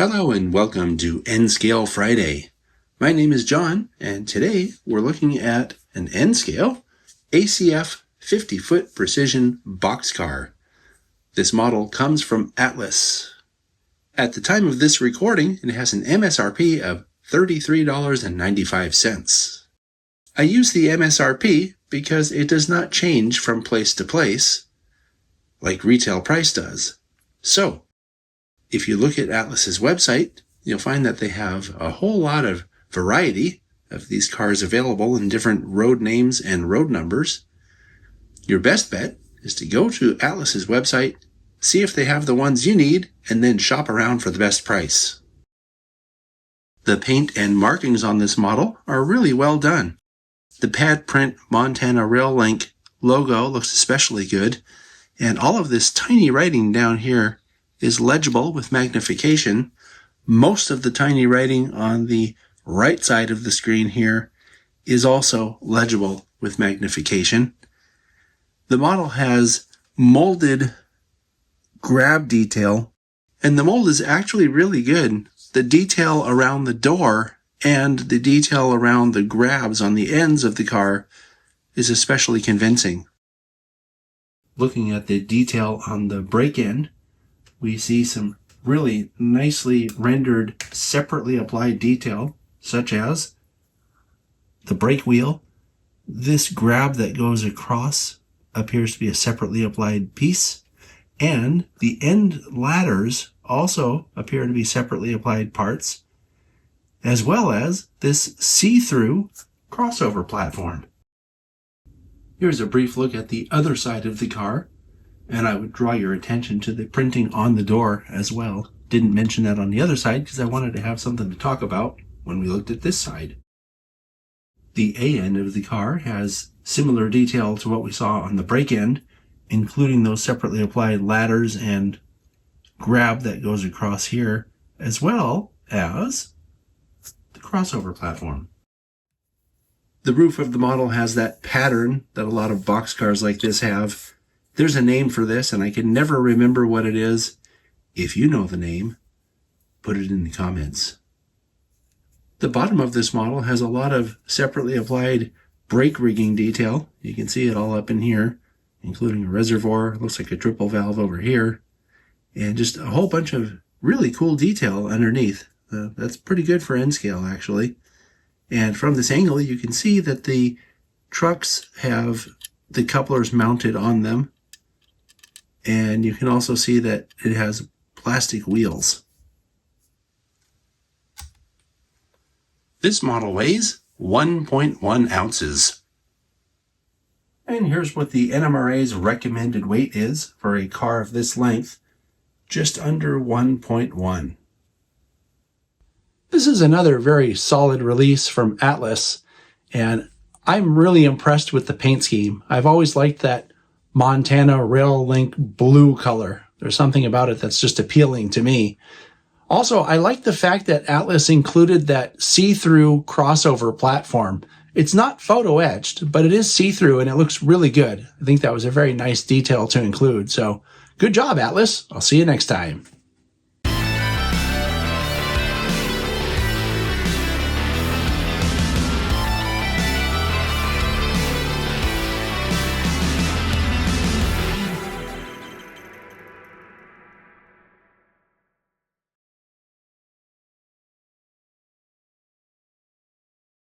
Hello and welcome to N-Scale Friday. My name is John, and today we're looking at an N-Scale ACF 50-foot precision boxcar. This model comes from Atlas. At the time of this recording, it has an MSRP of $33.95. I use the MSRP because it does not change from place to place like retail price does. So, if you look at Atlas's website, you'll find that they have a whole lot of variety of these cars available in different road names and road numbers. Your best bet is to go to Atlas's website, see if they have the ones you need, and then shop around for the best price. The paint and markings on this model are really well done. The pad print Montana Rail Link logo looks especially good, and all of this tiny writing down here is legible with magnification. Most of the tiny writing on the right side of the screen here is also legible with magnification. The model has molded grab detail, and the mold is actually really good. The detail around the door and the detail around the grabs on the ends of the car is especially convincing. Looking at the detail on the brake end, we see some really nicely rendered, separately applied detail, such as the brake wheel. This grab that goes across appears to be a separately applied piece, and the end ladders also appear to be separately applied parts, as well as this see-through crossover platform. Here's a brief look at the other side of the car, and I would draw your attention to the printing on the door as well. Didn't mention that on the other side because I wanted to have something to talk about when we looked at this side. The A end of the car has similar detail to what we saw on the brake end, including those separately applied ladders and grab that goes across here, as well as the crossover platform. The roof of the model has that pattern that a lot of boxcars like this have. There's a name for this, and I can never remember what it is. If you know the name, put it in the comments. The bottom of this model has a lot of separately applied brake rigging detail. You can see it all up in here, including a reservoir. Looks like a triple valve over here, and just a whole bunch of really cool detail underneath. That's pretty good for N-Scale, actually. And from this angle, you can see that the trucks have the couplers mounted on them. And you can also see that it has plastic wheels. This model weighs 1.1 ounces. And here's what the NMRA's recommended weight is for a car of this length, just under 1.1. This is another very solid release from Atlas, and I'm really impressed with the paint scheme. I've always liked that Montana Rail Link blue color. There's something about it that's just appealing to me. Also, I like the fact that Atlas included that see-through crossover platform. It's not photo etched, but it is see-through and it looks really good. I think that was a very nice detail to include. So good job, Atlas. I'll see you next time.